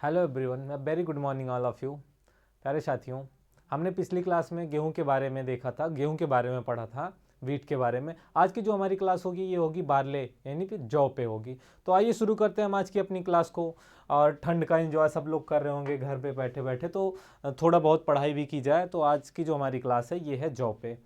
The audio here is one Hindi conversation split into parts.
Hello everyone, very good morning all of you. प्यारे साथियों, हमने पिछली क्लास में गेहूं के बारे में देखा था, गेहूं के बारे में पढ़ा था, वीट के बारे में। आज की जो हमारी क्लास होगी ये होगी बारले यानी कि जौ पे होगी। तो आइए शुरू करते हैं हम आज की अपनी क्लास को। और ठंड का एंजॉय सब लोग कर रहे होंगे घर पे बैठे बैठे, तो थोड़ा बहुत पढ़ाई भी की जाए। तो आज की जो हमारी क्लास है ये है जौ पे।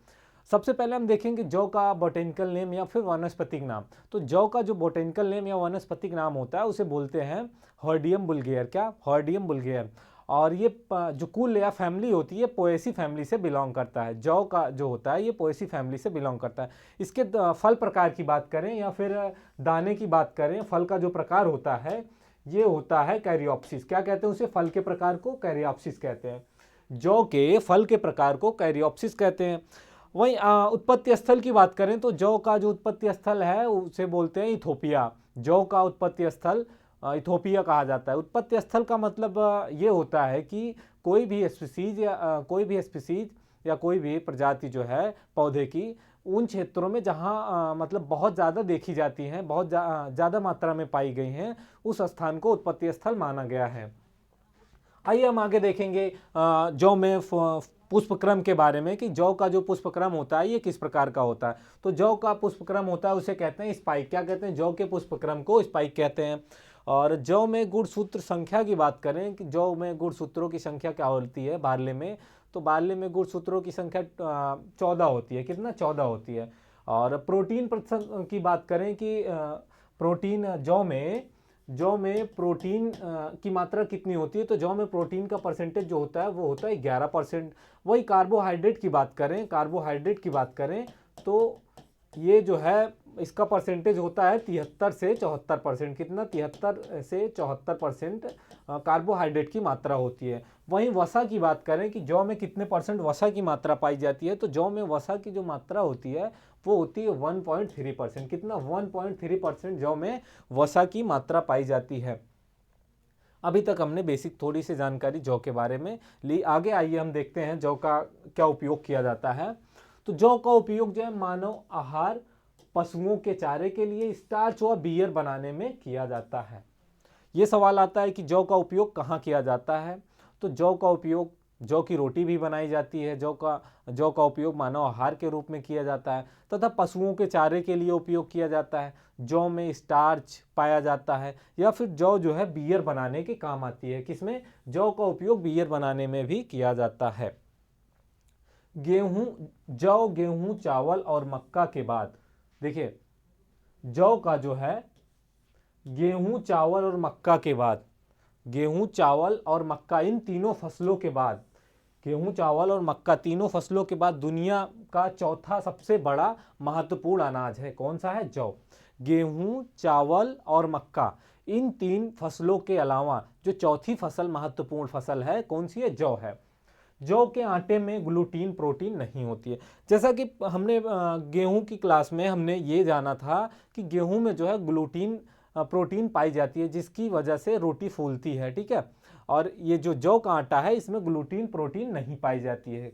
सबसे पहले हम देखेंगे जौ का बोटेनिकल नेम या फिर वानस्पतिक नाम। तो जौ का जो बोटेनिकल नेम या वानस्पतिक नाम होता है उसे बोलते हैं हॉर्डियम बुल्गेर। क्या? हॉर्डियम बुल्गेर। और ये जो कुल या फैमिली होती है पोएसी फैमिली से बिलोंग करता है। जौ का जो होता है ये पोएसी फैमिली से बिलोंग करता है। इसके फल प्रकार की बात करें या फिर दाने की बात करें, फल का जो प्रकार होता है ये होता है कैरियोप्सिस। क्या कहते हैं उसे? फल के प्रकार को कैरियोप्सिस कहते हैं। जौ के फल के प्रकार को कैरियोप्सिस कहते हैं। वहीं उत्पत्ति स्थल की बात करें तो जौ का जो उत्पत्ति स्थल है उसे बोलते हैं इथोपिया। जौ का उत्पत्ति स्थल इथोपिया कहा जाता है। उत्पत्ति स्थल का मतलब ये होता है कि कोई भी स्पीसीज या कोई भी प्रजाति जो है पौधे की उन क्षेत्रों में जहाँ मतलब बहुत ज़्यादा देखी जाती हैं, बहुत ज़्यादा मात्रा में पाई गई हैं, उस स्थान को उत्पत्ति स्थल माना गया है। आइए हम आगे देखेंगे जौ में पुष्पक्रम के बारे में कि जौ का जो पुष्पक्रम होता है ये किस प्रकार का होता है। तो जौ का पुष्पक्रम होता है उसे कहते हैं स्पाइक। क्या कहते हैं? जौ के पुष्पक्रम को स्पाइक कहते हैं। और जौ में गुणसूत्र संख्या की बात करें कि जौ में गुणसूत्रों की संख्या क्या होती है बारले में, तो बारले में गुणसूत्रों की संख्या 14 होती है। कितना? 14 होती है। और प्रोटीन प्रतिशत की बात करें कि प्रोटीन जौ में प्रोटीन की मात्रा कितनी होती है, तो जौ में प्रोटीन का परसेंटेज जो होता है वो होता है 11%। वही कार्बोहाइड्रेट की बात करें तो ये जो है इसका परसेंटेज होता है 73 से 74%। कितना? 73 से 74% कार्बोहाइड्रेट की मात्रा होती है। वहीं वसा की बात करें कि जौ में कितने परसेंट वसा की मात्रा पाई जाती है, तो जौ में वसा की जो मात्रा होती है वो होती है 1.3%। कितना? 1.3% जौ में वसा की मात्रा पाई जाती है। अभी तक हमने बेसिक थोड़ी सी जानकारी जौ के बारे में ली। आगे आइए हम देखते हैं जौ का क्या उपयोग किया जाता है। तो जौ का उपयोग जो है मानव आहार, पशुओं के चारे के लिए, स्टार्च व बियर बनाने में किया जाता है। ये सवाल आता है कि जौ का उपयोग कहाँ किया जाता है। तो जौ का उपयोग, जौ की रोटी भी बनाई जाती है। जौ का उपयोग मानव आहार के रूप में किया जाता है तथा पशुओं के चारे के लिए उपयोग किया जाता है। जौ में स्टार्च पाया जाता है या फिर जौ जो है बियर बनाने के काम आती है। किसमें? जौ का उपयोग बियर बनाने में भी किया जाता है। गेहूं, चावल और मक्का के बाद, देखिए जौ का जो है गेहूं, चावल और मक्का के बाद, गेहूं, चावल और मक्का इन तीनों फसलों के बाद, गेहूं, चावल और मक्का तीनों फसलों के बाद दुनिया का चौथा सबसे बड़ा महत्वपूर्ण अनाज है। कौन सा है? जौ। गेहूं, चावल और मक्का इन तीन फसलों के अलावा जो चौथी फसल महत्वपूर्ण फसल है कौन सी है? जौ है। जौ के आटे में ग्लूटीन प्रोटीन नहीं होती है। जैसा कि हमने गेहूं की क्लास में हमने ये जाना था कि गेहूं में जो है ग्लूटीन प्रोटीन पाई जाती है जिसकी वजह से रोटी फूलती है। ठीक है। और ये जो जौ का आटा है इसमें ग्लूटीन प्रोटीन नहीं पाई जाती है।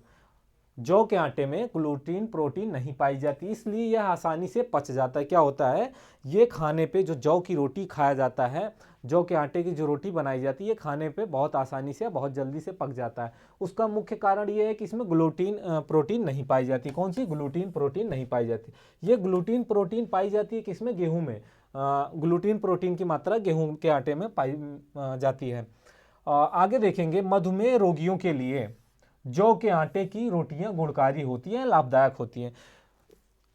जौ के आटे में ग्लूटीन प्रोटीन नहीं पाई जाती, इसलिए यह आसानी से पच जाता है। क्या होता है? ये खाने पे जो जौ की रोटी खाया जाता है, जौ के आटे की जो रोटी बनाई जाती है, खाने पे बहुत आसानी से बहुत जल्दी से पक जाता है। उसका मुख्य कारण ये है कि इसमें ग्लूटीन प्रोटीन नहीं पाई जाती। कौन सी? ग्लूटीन प्रोटीन नहीं पाई जाती। ये ग्लूटीन प्रोटीन पाई जाती है किसमें? गेहूं में। ग्लूटीन प्रोटीन की मात्रा गेहूं के आटे में पाई जाती है। आगे देखेंगे मधुमेह रोगियों के लिए जौ के आटे की रोटियां गुणकारी होती हैं, लाभदायक होती हैं।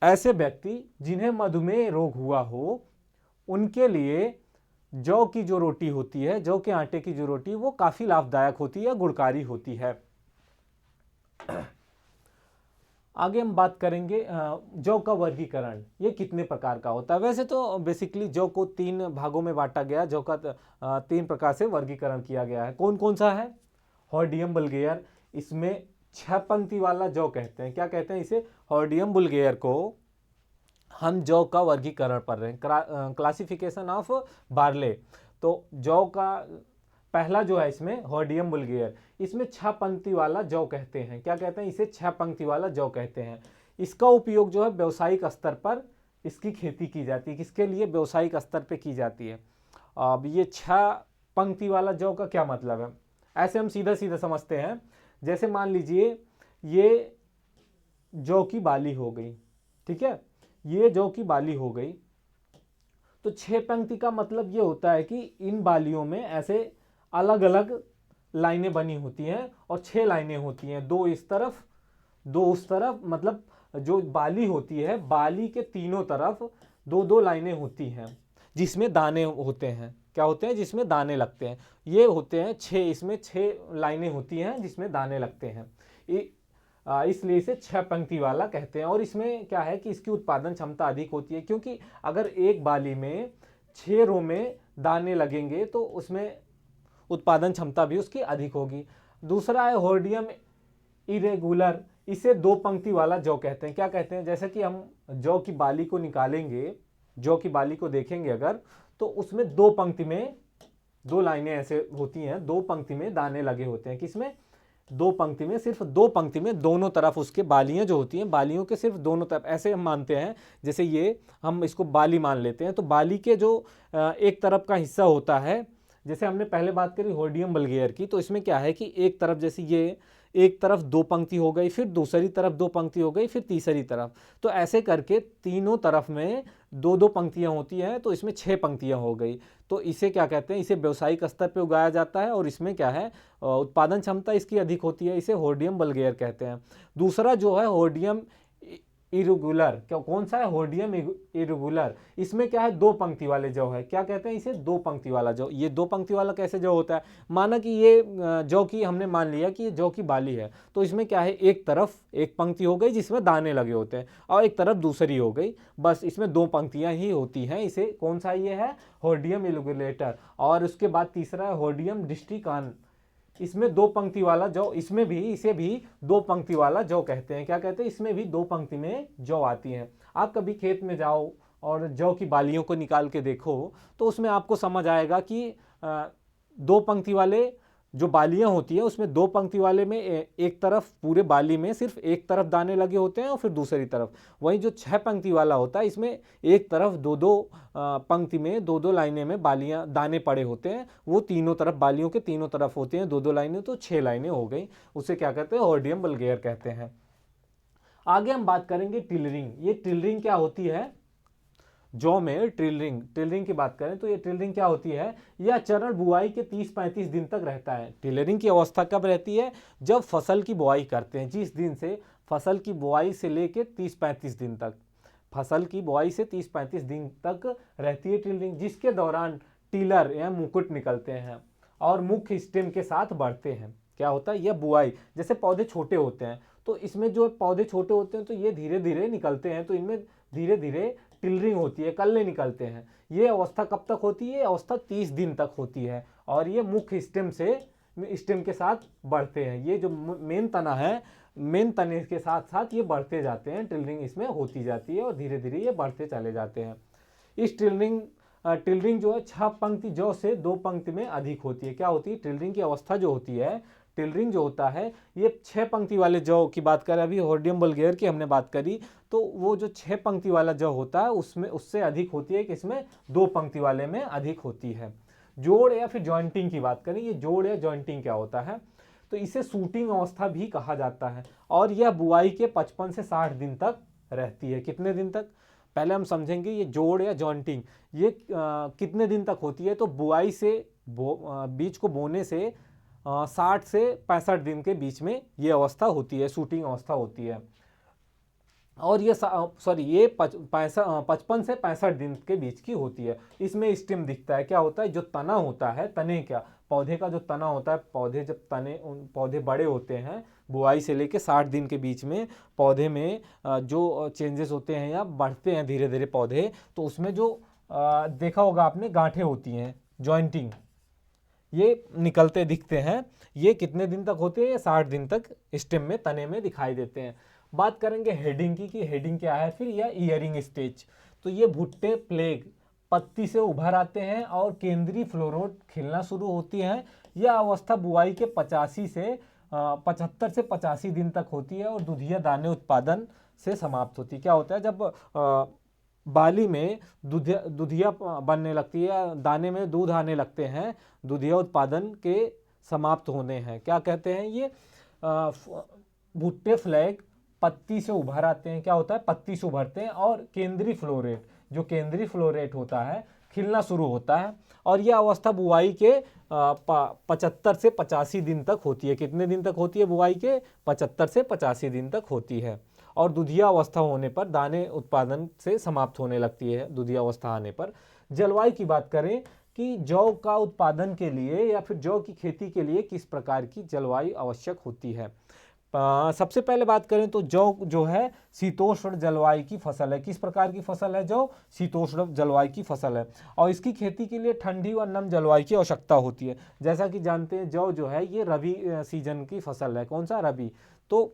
ऐसे व्यक्ति जिन्हें मधुमेह रोग हुआ हो उनके लिए जौ की जो रोटी होती है, जौ के आटे की जो रोटी, वो काफी लाभदायक होती है, गुणकारी होती है। आगे हम बात करेंगे जौ का वर्गीकरण, ये कितने प्रकार का होता है। वैसे तो बेसिकली जौ को 3 भागों में बांटा गया। जौ का 3 प्रकार से वर्गीकरण किया गया है। कौन कौन सा है? हॉर्डियम बुल्गेयर, इसमें 6 पंक्ति वाला जौ कहते हैं। क्या कहते हैं इसे? हॉर्डियम बुल्गेयर को हम जौ का वर्गीकरण पढ़ रहे हैं, क्लासिफिकेशन ऑफ बार्ले। तो जौ का पहला जो है इसमें हॉर्डियम बुल्गेयर, इसमें 6 पंक्ति वाला जौ कहते हैं। क्या कहते हैं इसे? 6 पंक्ति वाला जौ कहते हैं। इसका उपयोग जो है व्यावसायिक स्तर पर इसकी खेती की जाती है। किसके लिए? व्यावसायिक स्तर पर की जाती है। अब ये 6 पंक्ति वाला जौ का क्या मतलब है। ऐसे हम सीधा सीधा समझते हैं। जैसे मान लीजिए ये जौ की बाली हो गई, ठीक है, ये जौ की बाली हो गई, तो 6 पंक्ति का मतलब ये होता है कि इन बालियों में ऐसे अलग अलग लाइनें बनी होती हैं और 6 लाइनें होती हैं, 2 इस तरफ 2 उस तरफ, मतलब जो बाली होती है बाली के तीनों तरफ 2-2 लाइनें होती हैं जिसमें दाने होते हैं। क्या होते हैं? जिसमें दाने लगते हैं। ये होते हैं 6, इसमें 6 लाइनें होती हैं जिसमें दाने लगते हैं, इसलिए इसे 6 पंक्ति वाला कहते हैं। और इसमें क्या है कि इसकी उत्पादन क्षमता अधिक होती है, क्योंकि अगर एक बाली में 6 रो में दाने लगेंगे तो उसमें उत्पादन क्षमता भी उसकी अधिक होगी। दूसरा है होर्डियम इरेगुलर, इसे 2 पंक्ति वाला जौ कहते हैं। क्या कहते हैं? जैसे कि हम जौ की बाली को निकालेंगे, जौ की बाली को देखेंगे अगर, तो उसमें 2 पंक्ति में 2 लाइनें ऐसे होती हैं, 2 पंक्ति में दाने लगे होते हैं। किसमें? 2 पंक्ति में, सिर्फ 2 पंक्ति में दोनों तरफ उसके बालियां जो होती हैं, बालियों के सिर्फ दोनों तरफ, ऐसे हम मानते हैं। जैसे ये हम इसको बाली मान लेते हैं, तो बाली के जो एक तरफ का हिस्सा होता है, जैसे हमने पहले बात करी होर्डियम वल्गेयर की, तो इसमें क्या है कि एक तरफ, जैसे ये एक तरफ 2 पंक्ति हो गई, फिर दूसरी तरफ 2 पंक्ति हो गई, फिर तीसरी तरफ, तो ऐसे करके तीनों तरफ में 2-2 पंक्तियां होती हैं, तो इसमें 6 पंक्तियां हो गई। तो इसे क्या कहते हैं? इसे व्यावसायिक स्तर पे उगाया जाता है और इसमें क्या है, उत्पादन क्षमता इसकी अधिक होती है। इसे होर्डियम वल्गेयर कहते हैं। दूसरा जो है होर्डियम इरेगुलर, क्या कौन सा है? होर्डियम इरेगुलर। इसमें क्या है? 2 पंक्ति वाले जौ है। क्या कहते हैं इसे? 2 पंक्ति वाला जौ। ये 2 पंक्ति वाला कैसे जौ होता है? माना कि ये जौ की, हमने मान लिया कि ये जौ की बाली है, तो इसमें क्या है, एक तरफ एक पंक्ति हो गई जिसमें दाने लगे होते हैं और एक तरफ दूसरी हो गई, बस इसमें 2 पंक्तियां ही होती हैं। इसे कौन सा ये है? होर्डियम इरेगुलेटर। और उसके बाद तीसरा है होर्डियम डिस्ट्रिकान, इसमें 2 पंक्ति वाला जौ, इसमें भी, इसे भी 2 पंक्ति वाला जौ कहते हैं। क्या कहते हैं? इसमें भी 2 पंक्ति में जौ आती हैं। आप कभी खेत में जाओ और जौ की बालियों को निकाल के देखो तो उसमें आपको समझ आएगा कि 2 पंक्ति वाले जो बालियां होती है उसमें 2 पंक्ति वाले में एक तरफ पूरे बाली में सिर्फ एक तरफ दाने लगे होते हैं और फिर दूसरी तरफ। वहीं जो 6 पंक्ति वाला होता है, इसमें एक तरफ 2-2 पंक्ति में 2-2 लाइनें में बालियां, दाने पड़े होते हैं, वो तीनों तरफ, बालियों के तीनों तरफ होते हैं 2-2 लाइनें, तो 6 लाइनें हो गई। उसे क्या कहते हैं? होर्डियम वल्गेयर कहते हैं। आगे हम बात करेंगे टिलरिंग। ये टिलरिंग क्या होती है? जौ में टिलरिंग की बात करें तो ये टिलरिंग क्या होती है? यह चरण बुआई के 30-35 दिन तक रहता है। टिलरिंग की अवस्था कब रहती है? जब फसल की बुआई करते हैं, जिस दिन से फसल की बुआई से लेकर 30-35 दिन तक, फसल की बुआई से 30-35 दिन तक रहती है टिलरिंग, जिसके दौरान टिलर या मुकुट निकलते हैं और मुख्य स्टेम के साथ बढ़ते हैं। क्या होता है? यह बुआई, जैसे पौधे छोटे होते हैं तो इसमें जो पौधे छोटे होते हैं तो ये धीरे धीरे निकलते हैं, तो इनमें धीरे धीरे टिलरिंग होती है, कल्ले निकलते हैं। ये अवस्था कब तक होती है? अवस्था 30 दिन तक होती है और ये मुख्य स्टेम के साथ बढ़ते हैं। ये जो मेन तना है, मेन तने के साथ साथ ये बढ़ते जाते हैं, टिलरिंग इसमें होती जाती है और धीरे धीरे ये बढ़ते चले जाते हैं। इस टिलरिंग जो है 6 पंक्ति जौ से 2 पंक्ति में अधिक होती है। क्या होती है? टिलरिंग की अवस्था जो होती है, टिलरिंग जो होता है, ये 6 पंक्ति वाले जौ की बात करें, अभी होर्डियम वल्गेयर की हमने बात करी, तो वो जो 6 पंक्ति वाला जौ होता है उसमें उससे अधिक होती है कि इसमें 2 पंक्ति वाले में अधिक होती है। जोड़ या फिर जॉइंटिंग की बात करें, ये जोड़ या जॉइंटिंग क्या होता है? तो इसे शूटिंग अवस्था भी कहा जाता है और यह बुआई के 55 से 60 दिन तक रहती है। कितने दिन तक? पहले हम समझेंगे ये जोड़ या जॉइंटिंग ये कितने दिन तक होती है। तो बुआई से बीज को बोने से 60 से 65 दिन के बीच में ये अवस्था होती है, शूटिंग अवस्था होती है। और ये 55 से 65 दिन के बीच की होती है। इसमें स्टेम दिखता है। क्या होता है? जो तना होता है, तने क्या, पौधे का जो तना होता है, पौधे जब पौधे बड़े होते हैं, बुआई से लेके 60 दिन के बीच में पौधे में जो चेंजेस होते हैं या बढ़ते हैं धीरे धीरे पौधे, तो उसमें जो देखा होगा आपने, गांठें होती हैं, जॉइंटिंग, ये निकलते दिखते हैं। ये कितने दिन तक होते हैं? 60 दिन तक स्टेम में, तने में दिखाई देते हैं। बात करेंगे हेडिंग की, कि हेडिंग क्या है फिर, या ईयरिंग स्टेज। तो ये भुट्टे प्लेग पत्ती से उभर आते हैं और केंद्रीय फ्लोरोट खिलना शुरू होती है। यह अवस्था बुआई के 75 से 85 दिन तक होती है और दुधिया दाने उत्पादन से समाप्त होती है। क्या होता है? जब बाली में दुधिया बनने लगती है, दाने में दूध आने लगते हैं, दुधिया उत्पादन के समाप्त होने हैं। क्या कहते हैं ये? भुट्टे फ्लैग पत्ती से उभर आते हैं। क्या होता है? पत्ती से उभरते हैं और केंद्रीय फ्लोरेट, जो केंद्रीय फ्लोरेट होता है, खिलना शुरू होता है। और यह अवस्था बुआई के 75 से 85 दिन तक होती है। कितने दिन तक होती है बुआई के? 75 से 85 दिन तक होती है। और दुधिया अवस्था होने पर दाने उत्पादन से समाप्त होने लगती है। दुधिया अवस्था आने पर जलवायु की बात करें कि जौ का उत्पादन के लिए या फिर जौ की खेती के लिए किस प्रकार की जलवायु आवश्यक होती है? सबसे पहले बात करें तो जौ जो है शीतोष्ण जलवायु की फसल है। किस प्रकार की फसल है जौ? शीतोष्ण जलवायु की फसल है। और इसकी खेती के लिए ठंडी व नम जलवायु की आवश्यकता होती है। जैसा कि जानते हैं जौ जो है ये रबी सीजन की फसल है। कौन सा? रबी। तो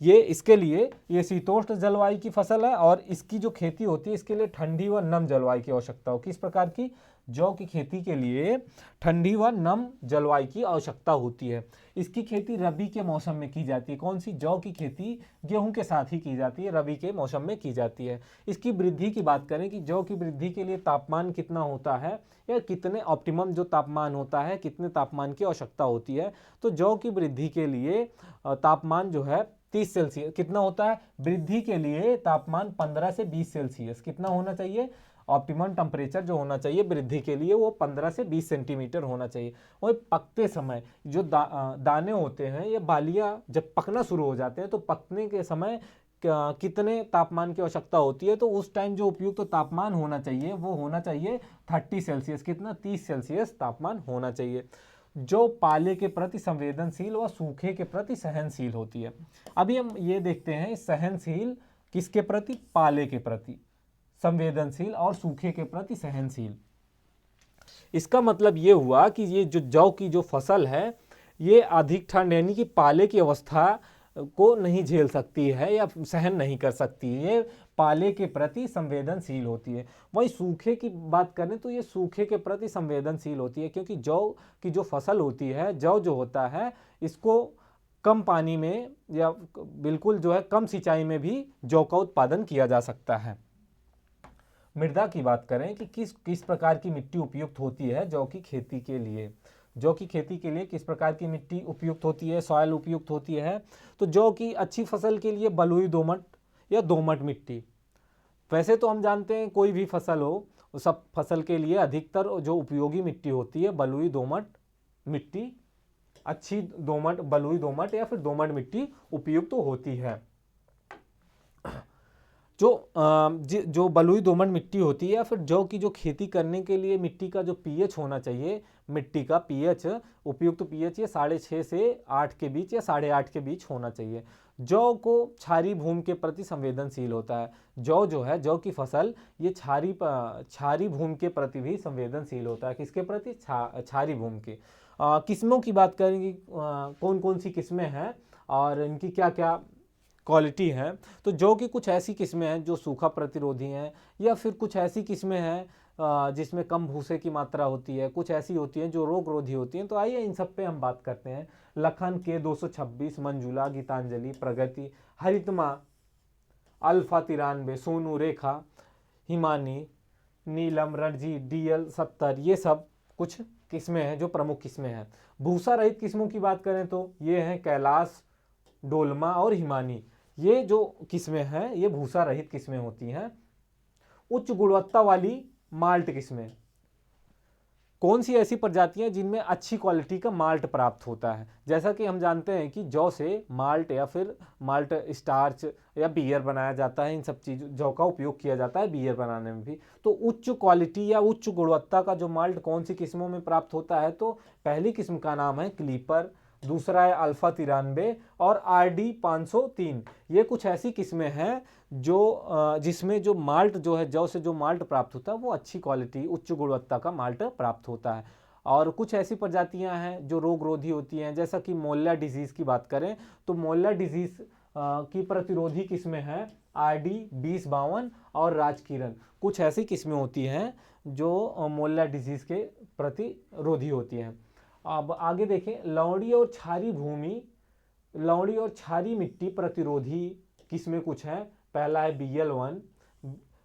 ये इसके लिए ये शीतोष्ण जलवायु की फसल है और इसकी जो खेती होती है इसके लिए ठंडी व नम जलवायु की आवश्यकता हो। किस प्रकार की? जौ की खेती के लिए ठंडी व नम जलवायु की आवश्यकता होती है। इसकी खेती रबी के मौसम में की जाती है। कौन सी? जौ की खेती गेहूं के साथ ही की जाती है, रबी के मौसम में की जाती है। इसकी वृद्धि की बात करें कि जौ की वृद्धि के लिए तापमान कितना होता है या कितने ऑप्टिमम जो तापमान होता है, कितने तापमान की आवश्यकता होती है? तो जौ की वृद्धि के लिए तापमान जो है 30 सेल्सियस कितना होता है? वृद्धि के लिए तापमान 15 से 20 सेल्सियस कितना होना चाहिए? ऑप्टिमम टेम्परेचर जो होना चाहिए वृद्धि के लिए वो 15 से 20 सेंटीमीटर होना चाहिए। वही पकते समय जो दाने होते हैं, ये बालियां जब पकना शुरू हो जाते हैं तो पकने के समय कितने तापमान की आवश्यकता होती है? तो उस टाइम जो उपयुक्त तो तापमान होना चाहिए वो होना चाहिए 30 सेल्सियस। कितना? 30 सेल्सियस तापमान होना चाहिए। जो पाले के प्रति संवेदनशील व सूखे के प्रति सहनशील होती है। अभी हम ये देखते हैं सहनशील किसके प्रति? पाले के प्रति संवेदनशील और सूखे के प्रति सहनशील। इसका मतलब ये हुआ कि ये जो जौ की जो फसल है ये अधिक ठंड यानी कि पाले की अवस्था को नहीं झेल सकती है या सहन नहीं कर सकती है। ये पाले के प्रति संवेदनशील होती है। वही सूखे की बात करें तो ये सूखे के प्रति संवेदनशील होती है, क्योंकि जौ की जो फसल होती है, जौ जो होता है इसको कम पानी में या बिल्कुल जो है कम सिंचाई में भी जौ का उत्पादन किया जा सकता है। मृदा की बात करें कि किस किस प्रकार की मिट्टी उपयुक्त होती है जौ की खेती के लिए। जौ की खेती के लिए किस प्रकार की मिट्टी उपयुक्त होती है, सॉइल उपयुक्त होती है? तो जौ की अच्छी फसल के लिए बलुई दोमट या दोमट मिट्टी। वैसे तो हम जानते हैं कोई भी फसल हो, सब फसल के लिए अधिकतर जो उपयोगी मिट्टी होती है बलुई दोमट मिट्टी, अच्छी दोमट, बलुई दोमट या फिर दोमट मिट्टी उपयुक्त होती है। जो बलुई दोमट मिट्टी होती है या फिर जौ की जो खेती करने के लिए मिट्टी का जो पीएच होना चाहिए, मिट्टी का पीएच, उपयुक्त पीएच ये 6.5 से 8 के बीच या 8.5 के बीच होना चाहिए। जौ को क्षारी भूमि के प्रति संवेदनशील होता है। जौ जो है, जौ की फसल ये क्षारी भूमि के प्रति भी संवेदनशील होता है। किसके प्रति? क्षारी भूमि के। किस्मों की बात करेंगे, कौन कौन सी किस्में हैं और इनकी क्या क्या क्वालिटी है। तो जौ की कुछ ऐसी किस्में हैं जो सूखा प्रतिरोधी हैं, या फिर कुछ ऐसी किस्में हैं जिसमें कम भूसे की मात्रा होती है, कुछ ऐसी होती हैं जो रोगरोधी होती हैं। तो आइए इन सब पे हम बात करते हैं। लखन के 226, मंजुला, गीतांजलि, प्रगति, हरितमा, अल्फा 93, सोनू, रेखा, हिमानी, नीलम, रणजी, DL 70, ये सब कुछ किस्में हैं जो प्रमुख किस्में हैं। भूसा रहित किस्मों की बात करें तो ये हैं कैलाश, डोलमा और हिमानी। ये जो किस्में हैं ये भूसा रहित किस्में होती हैं। उच्च गुणवत्ता वाली माल्ट किस्में, कौन सी ऐसी प्रजातियां जिनमें अच्छी क्वालिटी का माल्ट प्राप्त होता है? जैसा कि हम जानते हैं कि जौ से माल्ट या फिर माल्ट स्टार्च या बियर बनाया जाता है। इन सब चीज़ों जौ का उपयोग किया जाता है बियर बनाने में भी। तो उच्च क्वालिटी या उच्च गुणवत्ता का जो माल्ट कौन सी किस्मों में प्राप्त होता है? तो पहली किस्म का नाम है क्लीपर, दूसरा है अल्फा 93 और RD 503। ये कुछ ऐसी किस्में हैं जो जिसमें जो माल्ट जो है, जौ से जो माल्ट प्राप्त होता है वो अच्छी क्वालिटी, उच्च गुणवत्ता का माल्ट प्राप्त होता है। और कुछ ऐसी प्रजातियां हैं जो रोगरोधी होती हैं, जैसा कि मोल्ला डिजीज़ की बात करें तो मोल्ला डिजीज़ की प्रतिरोधी किस्में हैं RD 2052 और राजकिरण। कुछ ऐसी किस्में होती हैं जो मोल्ला डिजीज़ के प्रतिरोधी होती हैं। अब आगे देखें, लौड़ी और क्षारी भूमि, लौड़ी और क्षारी मिट्टी प्रतिरोधी किस्में कुछ हैं। पहला है BL1,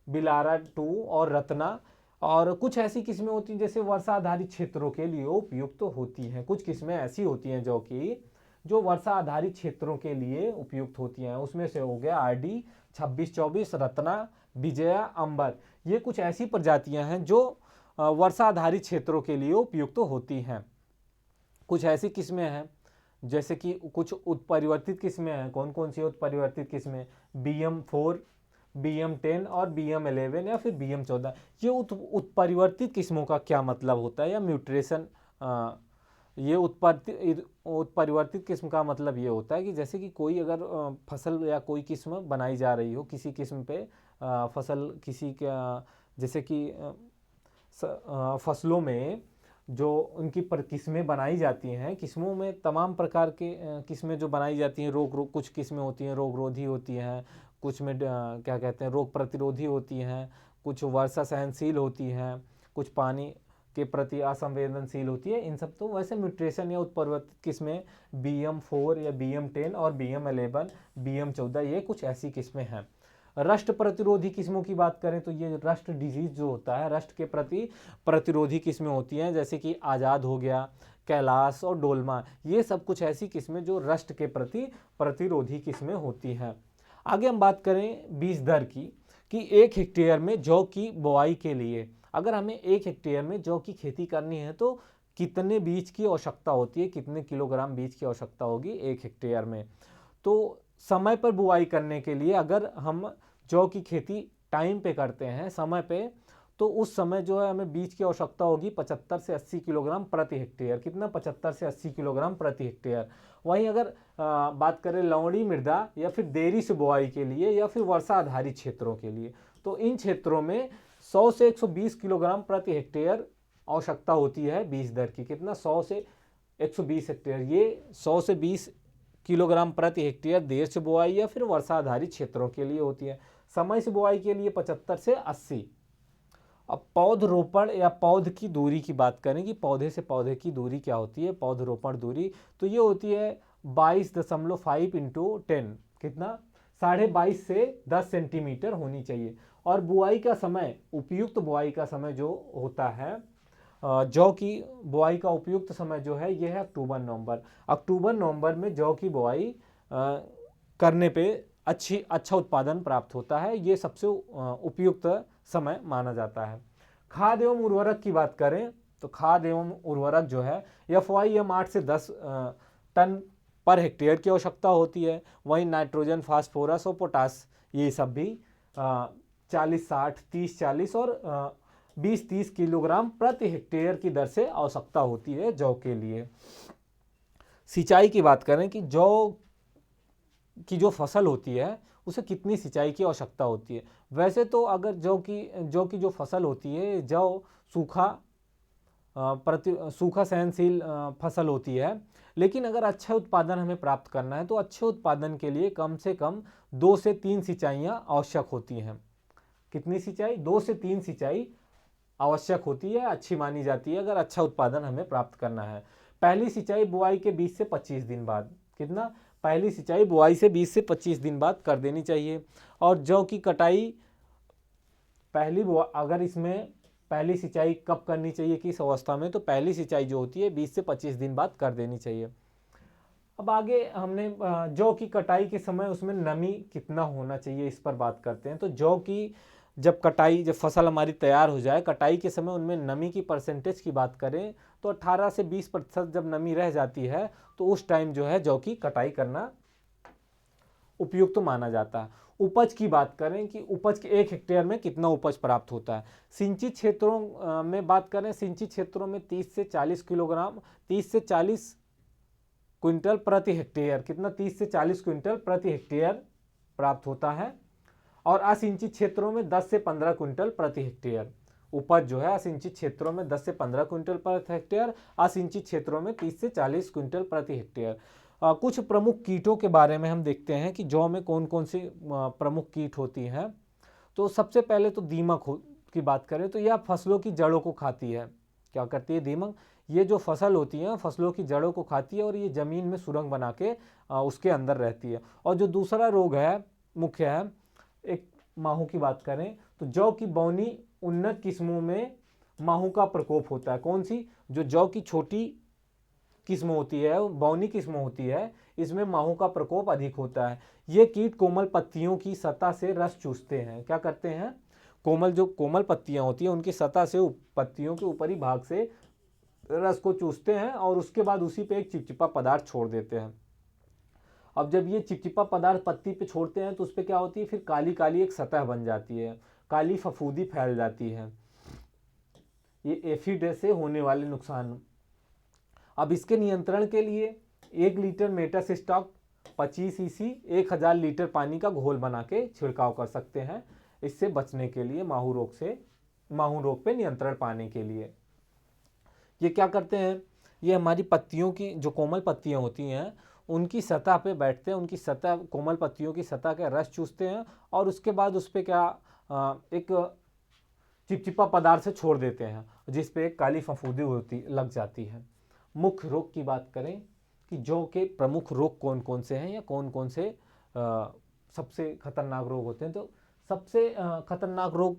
बिलारा 2 और रत्ना। और कुछ ऐसी किस्में होती हैं जैसे वर्षा आधारित क्षेत्रों के लिए उपयुक्त होती हैं। कुछ किस्में ऐसी होती हैं जो वर्षा आधारित क्षेत्रों के लिए उपयुक्त होती हैं। उसमें से हो गया RD 2624, रत्ना, विजया, अंबर। ये कुछ ऐसी प्रजातियां हैं जो वर्षा आधारित क्षेत्रों के लिए उपयुक्त होती हैं। कुछ ऐसी किस्में हैं जैसे कि कुछ उत्परिवर्तित किस्में हैं। कौन कौन सी उत्परिवर्तित किस्में? BM4, BM10 और BM11 या फिर BM14। ये उत्परिवर्तित किस्मों का क्या मतलब होता है, या म्यूटेशन। ये उत्परिवर्तित किस्म का मतलब ये होता है कि जैसे कि कोई अगर फसल या कोई किस्म बनाई जा रही हो, किसी किस्म पे फसल किसी का, जैसे कि फसलों में जो उनकी किस्में बनाई जाती हैं, किस्मों में तमाम प्रकार के किस्में जो बनाई जाती हैं, कुछ किस्में होती हैं रोगरोधी होती हैं, कुछ में क्या कहते हैं रोग प्रतिरोधी होती हैं, कुछ वर्षा सहनशील होती हैं, कुछ पानी के प्रति असंवेदनशील होती है। इन सब तो वैसे म्यूटेशन या उत्परिवर्तित किस्में BM4 या BM10 और BM11, BM14 ये कुछ ऐसी किस्में हैं। रस्ट प्रतिरोधी किस्मों की बात करें तो ये रस्ट डिजीज जो होता है, रस्ट के प्रति प्रतिरोधी किस्में होती हैं, जैसे कि आज़ाद हो गया, कैलाश और डोलमा। ये सब कुछ ऐसी किस्में जो रस्ट के प्रति प्रतिरोधी किस्में होती हैं। आगे हम बात करें बीज दर की, कि 1 हेक्टेयर में जौ की बुआई के लिए अगर हमें 1 हेक्टेयर में जौ की खेती करनी है तो कितने बीज की आवश्यकता होती है, कितने किलोग्राम बीज की आवश्यकता होगी 1 हेक्टेयर में। तो समय पर बुआई करने के लिए अगर हम जौ की खेती टाइम पे करते हैं, समय पे, तो उस समय जो है हमें बीज की आवश्यकता होगी 75 से 80 किलोग्राम प्रति हेक्टेयर। कितना? 75 से 80 किलोग्राम प्रति हेक्टेयर। वहीं अगर बात करें लवणी मृदा या फिर देरी से बुआई के लिए या फिर वर्षा आधारित क्षेत्रों के लिए, तो इन क्षेत्रों में 100 से 120 किलोग्राम प्रति हेक्टेयर आवश्यकता होती है बीज दर की। कितना? 100 से 120 हेक्टेयर। ये 100 से 20 किलोग्राम प्रति हेक्टेयर देर से बुआई या फिर वर्षा आधारित क्षेत्रों के लिए होती है। समय से बुआई के लिए 75 से 80। अब पौधरोपण या पौध की दूरी की बात करें कि पौधे से पौधे की दूरी क्या होती है, पौधरोपण दूरी, तो ये होती है 22.5 × 10। कितना? 22.5 से 10 सेंटीमीटर होनी चाहिए। और बुआई का समय, उपयुक्त बुआई का समय जो होता है, जौ की बुआई का उपयुक्त समय जो है यह है अक्टूबर-नवंबर। अक्टूबर-नवंबर में जौ की बुआई करने पे अच्छा उत्पादन प्राप्त होता है। ये सबसे उपयुक्त समय माना जाता है। खाद एवं उर्वरक की बात करें तो खाद एवं उर्वरक जो है FYM 8 से 10 टन पर हेक्टेयर की आवश्यकता होती है। वहीं नाइट्रोजन, फास्फोरस और पोटास ये सब भी 40-60, 30-40 और 20-30 किलोग्राम प्रति हेक्टेयर की दर से आवश्यकता होती है जौ के लिए। सिंचाई की बात करें कि जौ की जो फसल होती है उसे कितनी सिंचाई की आवश्यकता होती है। वैसे तो अगर जौ की जो फसल होती है, जौ सूखा सहनशील फसल होती है, लेकिन अगर अच्छा उत्पादन हमें प्राप्त करना है तो अच्छे उत्पादन के लिए कम से कम 2 से 3 सिंचाइयाँ आवश्यक होती हैं। कितनी सिंचाई? 2 से 3 सिंचाई आवश्यक होती है, अच्छी मानी जाती है अगर अच्छा उत्पादन हमें प्राप्त करना है। पहली सिंचाई बुआई के 20 से 25 दिन बाद। कितना? पहली सिंचाई बुआई से 20 से 25 दिन बाद कर देनी चाहिए। और जौ की कटाई अगर इसमें पहली सिंचाई कब करनी चाहिए, किस अवस्था में, तो पहली सिंचाई जो होती है 20 से 25 दिन बाद कर देनी चाहिए। अब आगे हमने जौ की कटाई के समय उसमें नमी कितना होना चाहिए इस पर बात करते हैं। तो जौ की जब फसल हमारी तैयार हो जाए, कटाई के समय उनमें नमी की परसेंटेज की बात करें तो 18 से 20% जब नमी रह जाती है तो उस टाइम जो है जौ की कटाई करना उपयुक्त माना जाता है। उपज की बात करें कि उपज के 1 हेक्टेयर में कितना उपज प्राप्त होता है। सिंचित क्षेत्रों में बात करें, सिंचित क्षेत्रों में 30 से 40 क्विंटल प्रति हेक्टेयर। कितना? 30 से 40 क्विंटल प्रति हेक्टेयर प्राप्त होता है। और असिंचित क्षेत्रों में 10 से 15 क्विंटल प्रति हेक्टेयर उपज जो है असिंचित क्षेत्रों में 10 से 15 क्विंटल प्रति हेक्टेयर, असिंचित क्षेत्रों में 30 से 40 क्विंटल प्रति हेक्टेयर। कुछ प्रमुख कीटों के बारे में हम देखते हैं कि जौ में कौन कौन सी प्रमुख कीट होती हैं। तो सबसे पहले तो दीमक की बात करें तो यह फसलों की जड़ों को खाती है। क्या करती है दीमक? ये जो फसल होती है फसलों की जड़ों को खाती है और ये ज़मीन में सुरंग बना के उसके अंदर रहती है। और जो दूसरा रोग है मुख्य है, एक माहू की बात करें तो जौ की बौनी उन्नत किस्मों में माहू का प्रकोप होता है। कौन सी? जो जौ की छोटी किस्म होती है, बौनी किस्म होती है, इसमें माहू का प्रकोप अधिक होता है। ये कीट कोमल पत्तियों की सतह से रस चूसते हैं। क्या करते हैं? जो कोमल पत्तियां होती हैं उनकी सतह से पत्तियों के ऊपरी भाग से रस को चूसते हैं और उसके बाद उसी पे एक चिपचिपा पदार्थ छोड़ देते हैं। अब जब ये चिपचिपा पदार्थ पत्ती पे छोड़ते हैं तो उस पर क्या होती है? फिर काली काली एक सतह बन जाती है, काली फफूंदी फैल जाती है। ये एफिड से होने वाले नुकसान। अब इसके नियंत्रण के लिए 1 लीटर मेटासिस्टॉक 25 ईसी 1000 लीटर पानी का घोल बना के छिड़काव कर सकते हैं, इससे बचने के लिए, माहू रोग पे नियंत्रण पाने के लिए। ये क्या करते हैं? ये हमारी पत्तियों की जो कोमल पत्तियां होती हैं उनकी सतह पे बैठते हैं, उनकी सतह, कोमल पत्तियों की सतह का रस चूसते हैं और उसके बाद उस पर एक चिपचिपा पदार्थ से छोड़ देते हैं जिस पे एक काली फफूंदी लग जाती है। मुख्य रोग की बात करें कि जौ के प्रमुख रोग कौन कौन से हैं या कौन कौन से सबसे खतरनाक रोग होते हैं, तो सबसे खतरनाक रोग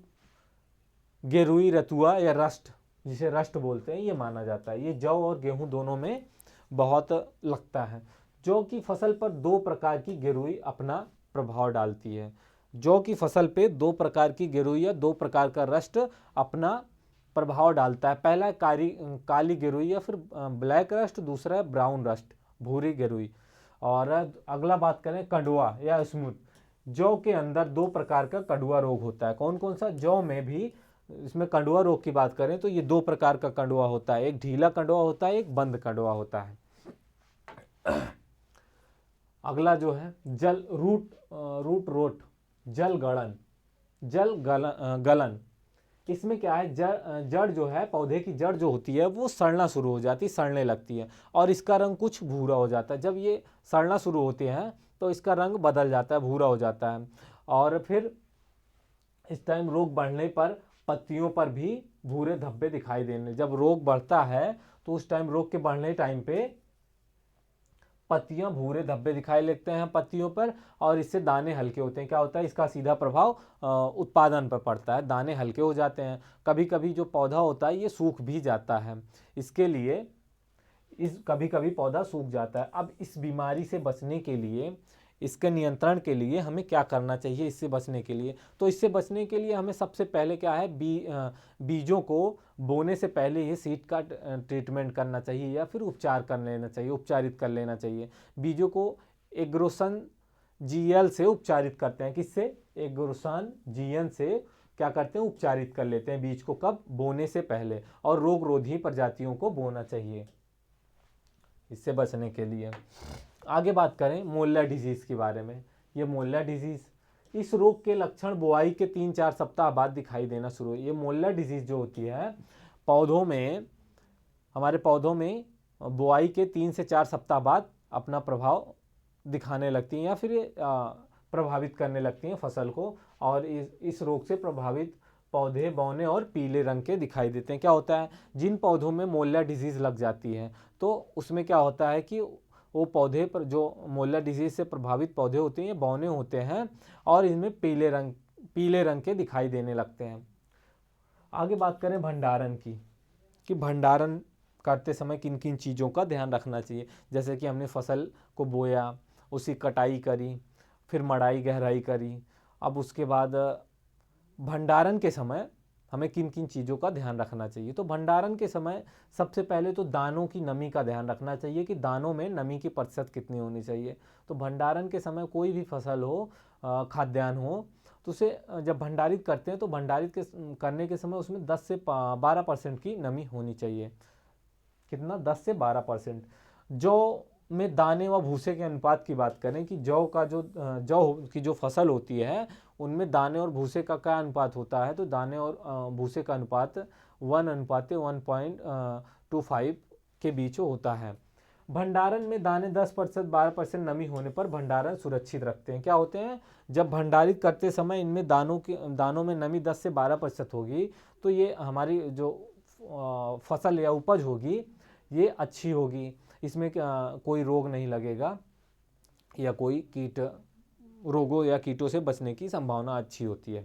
गेरुई रतुआ या रस्ट, जिसे रस्ट बोलते हैं, ये माना जाता है। ये जौ और गेहूं दोनों में बहुत लगता है। जौ की फसल पर 2 प्रकार की गेरुई अपना प्रभाव डालती है। जौ की फसल पे 2 प्रकार की गेरुई या 2 प्रकार का रस्ट अपना प्रभाव डालता है। पहला काली गेरुई या फिर ब्लैक रस्ट, दूसरा है ब्राउन रस्ट, भूरी गेरुई। और अगला बात करें कंडुआ या स्मूथ। जौ के अंदर 2 प्रकार का कंडुआ रोग होता है। कौन कौन सा? जौ में भी इसमें कंडुआ रोग की बात करें तो ये 2 प्रकार का कंडुआ होता है, एक ढीला कंडुआ होता है, एक बंद कंडुआ होता है। अगला जो है रूट रोट जल गलन। इसमें क्या है? जड़ जो है, पौधे की जड़ जो होती है वो सड़ना शुरू हो जाती है, सड़ने लगती है और इसका रंग कुछ भूरा हो जाता है। जब ये सड़ना शुरू होते हैं तो इसका रंग बदल जाता है, भूरा हो जाता है। और फिर इस टाइम रोग बढ़ने पर पत्तियों पर भी भूरे धब्बे दिखाई देने, जब रोग बढ़ता है तो उस टाइम, रोग के बढ़ने टाइम पे पत्तियां भूरे धब्बे दिखाई लेते हैं पत्तियों पर और इससे दाने हल्के होते हैं। क्या होता है? इसका सीधा प्रभाव उत्पादन पर पड़ता है, दाने हल्के हो जाते हैं। कभी कभी जो पौधा होता है ये सूख भी जाता है, इसके लिए कभी कभी पौधा सूख जाता है। अब इस बीमारी से बचने के लिए, इसके नियंत्रण के लिए हमें क्या करना चाहिए? इससे बचने के लिए, तो इससे बचने के लिए हमें सबसे पहले क्या है, बीजों को बोने से पहले ही सीड का ट्रीटमेंट करना चाहिए या फिर उपचारित कर लेना चाहिए। बीजों को एग्रोसन जीएल से उपचारित करते हैं। किससे? एग्रोसन जीएन से क्या करते हैं? उपचारित कर लेते हैं बीज को। कब? बोने से पहले। और रोग रोधी प्रजातियों को बोना चाहिए इससे बचने के लिए। आगे बात करें मोल्ला डिजीज के बारे में। ये मोल्ला डिजीज, इस रोग के लक्षण बुआई के 3-4 सप्ताह बाद दिखाई देना शुरू हुए। ये मोल्ला डिजीज जो होती है हमारे पौधों में बुआई के 3 से 4 सप्ताह बाद अपना प्रभाव दिखाने लगती हैं या फिर प्रभावित करने लगती हैं फसल को। और इस रोग से प्रभावित पौधे बौने और पीले रंग के दिखाई देते हैं। क्या होता है? जिन पौधों में मोल्ला डिजीज लग जाती है तो उसमें क्या होता है कि वो पौधे पर, जो मोल्ला डिजीज से प्रभावित पौधे होते हैं, ये बौने होते हैं और इनमें पीले रंग के दिखाई देने लगते हैं। आगे बात करें भंडारण की, कि भंडारण करते समय किन किन चीज़ों का ध्यान रखना चाहिए। जैसे कि हमने फसल को बोया, उसकी कटाई करी, फिर मड़ाई गहराई करी। अब उसके बाद भंडारण के समय हमें किन किन चीज़ों का ध्यान रखना चाहिए। तो भंडारण के समय सबसे पहले तो दानों की नमी का ध्यान रखना चाहिए कि दानों में नमी की प्रतिशत कितनी होनी चाहिए। तो भंडारण के समय कोई भी फसल हो, खाद्यान्न हो, तो उसे जब भंडारित करते हैं तो करने के समय उसमें 10 से 12% की नमी होनी चाहिए। कितना? 10 से 12%। जौ में दाने व भूसे के अनुपात की बात करें कि जौ की जो फसल होती है उनमें दाने और भूसे का क्या अनुपात होता है, तो दाने और भूसे का अनुपात 1:1.25 के बीच होता है। भंडारण में दाने 10% 12% नमी होने पर भंडारण सुरक्षित रखते हैं। क्या होते हैं? जब भंडारित करते समय इनमें दानों में नमी 10 से 12% होगी तो ये हमारी जो फसल या उपज होगी ये अच्छी होगी, इसमें कोई रोग नहीं लगेगा या कोई रोगों या कीटों से बचने की संभावना अच्छी होती है।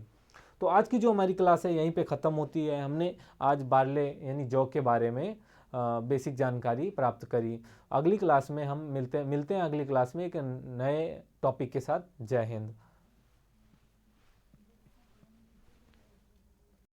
तो आज की जो हमारी क्लास है यहीं पे ख़त्म होती है। हमने आज बार्ले यानी जौ के बारे में बेसिक जानकारी प्राप्त करी। अगली क्लास में हम मिलते हैं अगली क्लास में एक नए टॉपिक के साथ। जय हिंद।